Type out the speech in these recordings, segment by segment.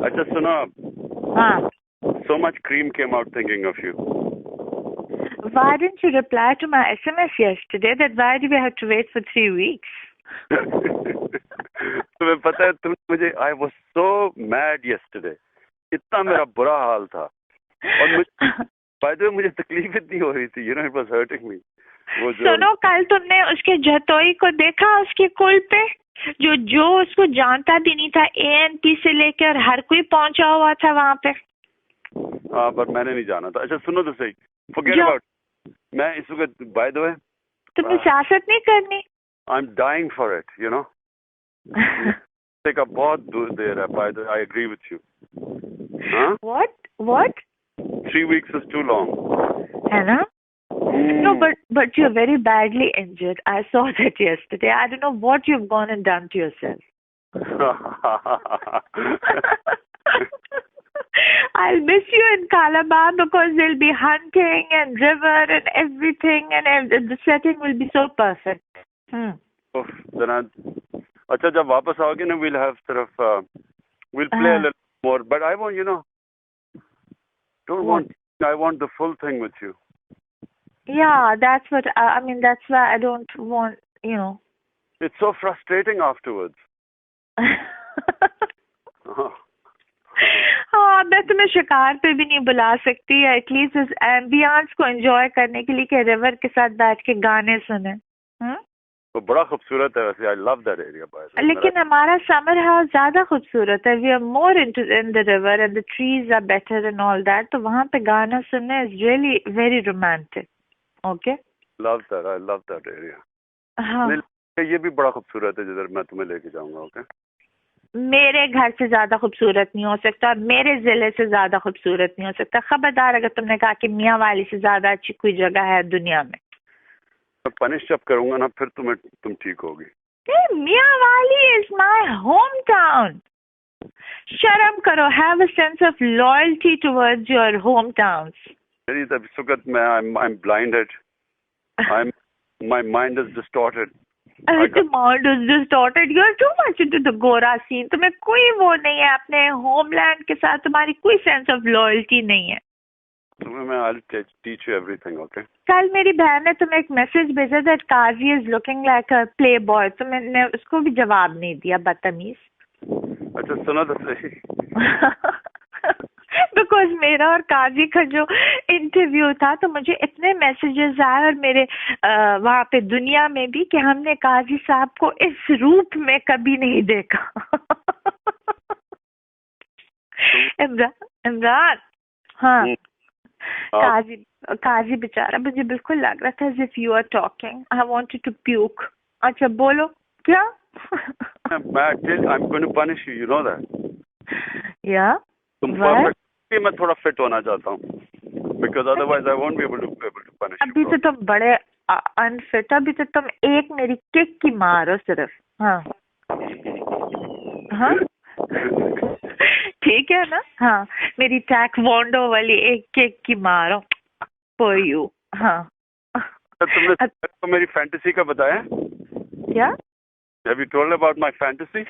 अच्छा सुनो, हाँ. so much cream came out thinking of you. Why didn't you reply to my SMS yesterday that why do we have to wait for 3 weeks? तुम्हें पता है, तुम मुझे I was so mad yesterday. इतना मेरा बुरा हाल था और by the way मुझे तकलीफ इतनी हो रही थी, you know, it was hurting me. वो जो सुनो, कल तुमने उसके जतोई को देखा उसके कुल पे, जो उसको जानता भी नहीं था, ANP से लेकर हर कोई पहुंचा हुआ था वहाँ पे. हाँ, पर मैंने नहीं जाना था. अच्छा सुनो तो सही, forget about. मैं इस वक्त by the way तुम्हें सियासत नहीं करनी. I'm dying for it, you know. का बहुत देर है. By the way, I agree with you. Huh? What? 3 weeks is too long. है ना? No, but you're very badly injured. I saw that yesterday. I don't know what you've gone and done to yourself. I'll miss you in Calabar because there'll be hunting and river and everything, and the setting will be so perfect. अच्छा, जब वापस आओगे ना, we'll have sort of we'll play a little more. But I want, you know, I want the full thing with you. Yeah, that's what I mean. That's why I don't want, you know. It's so frustrating afterwards. हाँ, मैं तुम्हें शिकार पे भी नहीं बुला सकती, at least इस एम्बियंस को एंजॉय करने के लिए कि रिवर के साथ बैठ के गाने सुने. तो बड़ा खूबसूरत है वैसे. I love that area. लेकिन हमारा समर हाउस ज्यादा खूबसूरत है. We are more into in the river and the trees are better and all that. तो वहाँ पे गाना सुनना is really very romantic. Okay? Love that. I love that area. हाँ. ये भी बड़ा खूबसूरत है जिधर मैं तुम्हें लेके जाऊंगा. ओके? मेरे घर से ज्यादा खूबसूरत नहीं हो सकता, मेरे जिले से ज्यादा खूबसूरत नहीं हो सकता. खबरदार अगर तुमने कहा कि मियाँ वाली से ज्यादा अच्छी कोई जगह है दुनिया में. मैं पनिश जब करूंगा ना, फिर तुम ठीक होगी. मियाँ वाली इज माय होम टाउन. शर्म करो. Have a sense of loyalty towards your home towns. मेरी तब इस वक्त मैं I'm blinded. My mind is distorted. The mind is distorted. You're too much into the Gora scene. तुम्हें कोई वो नहीं है अपने होमलैंड के साथ, तुम्हारी कोई सेंस ऑफ लॉयल्टी नहीं है. तुम्हें मैं I'll teach you everything, okay? कल मेरी बहन ने तुम्हें एक मैसेज भेजा that Qazi is looking like a playboy. तुमने उसको भी जवाब नहीं दिया, बदतमीज. अच्छा सुनो तो सही. बिकॉज मेरा और काजी का जो इंटरव्यू था तो मुझे इतने मैसेजेस आए और मेरे वहाँ पे दुनिया में भी कि हमने काजी साहब को इस रूप में कभी नहीं देखा. इमरान. हाँ. काजी बेचारा, मुझे बिल्कुल लग रहा था as if you are talking. I wanted to puke. अच्छा बोलो क्या? I'm going to punish you, you know that. Yeah. तुम perfect. मैं थोड़ा फिट होना चाहता हूँ. Because otherwise I won't be able to punish you. अभी तो तुम बड़े अनफिट. अभी तो तुम एक मेरी किक की मारो सिर्फ. हाँ. हाँ. ठीक है ना. हाँ, मेरी टैक्वांडो वाली एक किक की मारो for you. हाँ. तुमने तो मेरी फैंटेसी का बताया क्या? Have you told about my fantasy?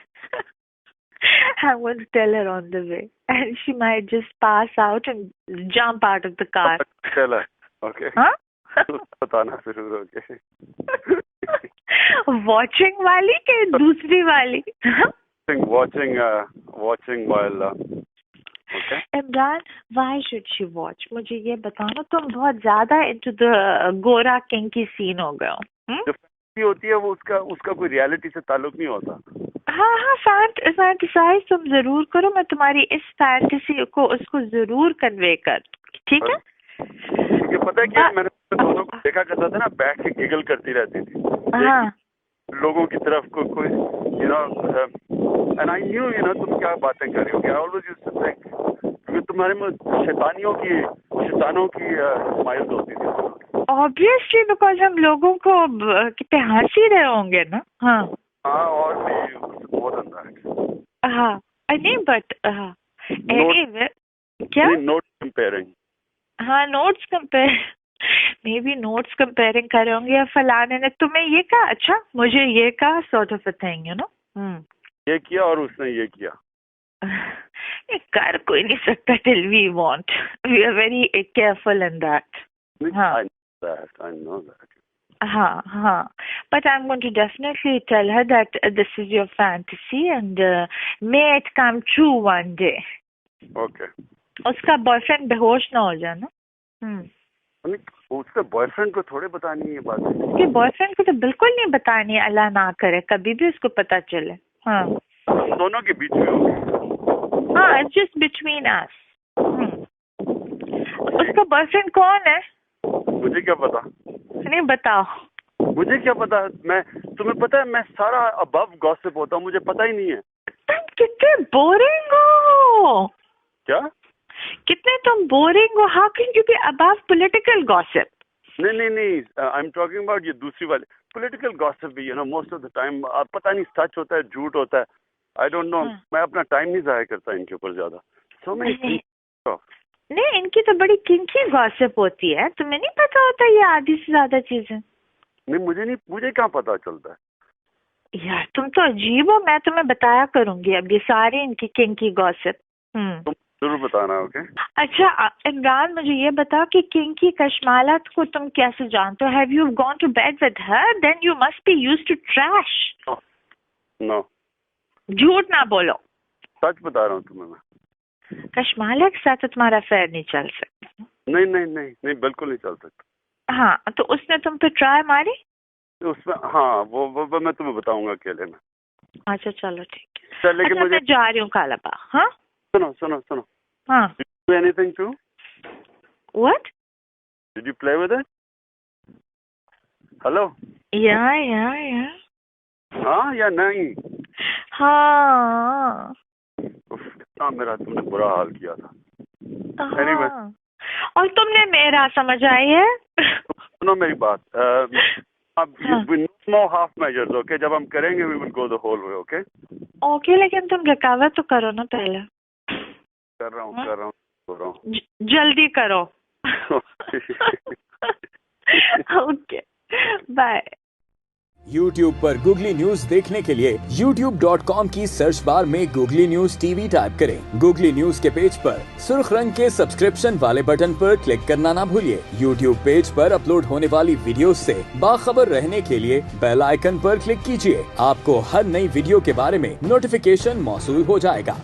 I'm going to tell her on the way, and she might just pass out and jump out of the car. Tell her, okay? हाँ? बताना जरूर. Okay. Watching वाली के दूसरी वाली? Watching while. Okay. Imran, why should she watch? मुझे ये बताओ ना, तुम बहुत ज्यादा into the गोरा किंकी सीन हो गए हो. जो फैंटेसी होती है वो उसका कोई रियलिटी से ताल्लुक नहीं होता. हाँ, फैंटेसाइज तुम जरूर करो. मैं तुम्हारी इस फैंटेसी को उसको जरूर कन्वे कर. ठीक है? क्योंकि पता है क्या, मैंने दोनों को देखा करता था ना, बैठ के गिगल करती रहती थी. हाँ. लोगों की तरफ कोई you know, and I knew, you know, तुम क्या बातें कर रही हो. I always used to think, क्योंकि तुम्हारे में शैतानों की स्माइल्स होती थी. Obviously, because हम लोगों को कितने हंसी रहे होंगे ना. हाँ. हाँ, और भी more than that. हाँ, नहीं but anyway, क्या? Note comparing. हाँ, notes compare. Maybe notes comparing कर रहे होंगे या फलाने ने तुम्हें ये कहा, अच्छा मुझे ये कहा, sort of a thing, you know. ये किया और उसने ये किया. ये कर कोई नहीं सकता till we want. We are very careful in that. हाँ. I know that. हाँ. But I'm going to definitely tell her that this is your fantasy and may it come true one day. Okay. उसका boyfriend बेहोश ना हो जाए ना. उसके boyfriend को थोड़े बतानी है ये बात. उसके बॉयफ्रेंड को तो बिल्कुल नहीं बतानी है, अल्लाह ना करे कभी भी उसको पता चले. हाँ. दोनों के बीच में होगी. हाँ, it's just between us. उसका बॉयफ्रेंड कौन है? मुझे क्या पता. नहीं बताओ. मुझे क्या पता. तुम्हें पता है मैं सारा अबव गॉसिप होता हूँ, मुझे पता ही नहीं है. तुम कितने बोरिंग हो. क्या? कितने तुम बोरिंग हो. How can you be above political gossip? नहीं आई एम टॉकिंग अबाउट ये दूसरी वाली पॉलिटिकल गॉसिप भी, मोस्ट ऑफ द टाइम पता नहीं सच होता है झूठ होता है. I don't know. मैं अपना टाइम नहीं जाया करता इनके ऊपर ज्यादा. सो नहीं, इनकी तो बड़ी किंकी गॉसिप होती है. तुम्हें नहीं पता होता ये आधी से ज्यादा चीजें? नहीं, मुझे क्या पता चलता है यार. तुम तो अजीब हो. मैं तुम्हें बताया करूंगी अब ये सारी इनकी किंकी गॉसिप. तुम जरूर बताना. ओके. अच्छा इमरान, मुझे ये बताओ कि किंकी कशमालत को तुम कैसे जानते हो? Have you gone to bed with her? Then you must be used to trash. No. झूठ ना बोलो. सच बता रहा हूँ तुम्हें मैं. कशमालत के साथ तुम्हारा अफेयर नहीं चल सकता. नहीं बिल्कुल नहीं चल सकता. हाँ, तो उसने तुम पे ट्राई मारी? उसमें हाँ वो मैं तुम्हें बताऊंगा अकेले में. अच्छा चलो ठीक है. लेकिन अच्छा, मैं जा रही हूँ कालाबा. हाँ सुनो. हाँ. Did you do anything too? What? Did you play with it? Hello? Yeah. हाँ या नहीं? हाँ. कितना मेरा तुमने बुरा हाल किया था. Anyway. और तुमने मेरा समझ आई है? सुनो मेरी बात. अब no half measures, okay? जब हम करेंगे we will go the whole way, okay? Okay, लेकिन तुम रिकवर तो करो ना पहले. कर रहा हूँ. जल्दी करो. Okay bye. YouTube पर गूगली न्यूज देखने के लिए youtube.com की सर्च बार में गूगली न्यूज टीवी टाइप करें. गूगली न्यूज के पेज पर सुर्ख रंग के सब्सक्रिप्शन वाले बटन पर क्लिक करना ना भूलिए. YouTube पेज पर अपलोड होने वाली वीडियो से बाखबर रहने के लिए बेल आइकन पर क्लिक कीजिए. आपको हर नई वीडियो के बारे में नोटिफिकेशन मौसूल हो जाएगा.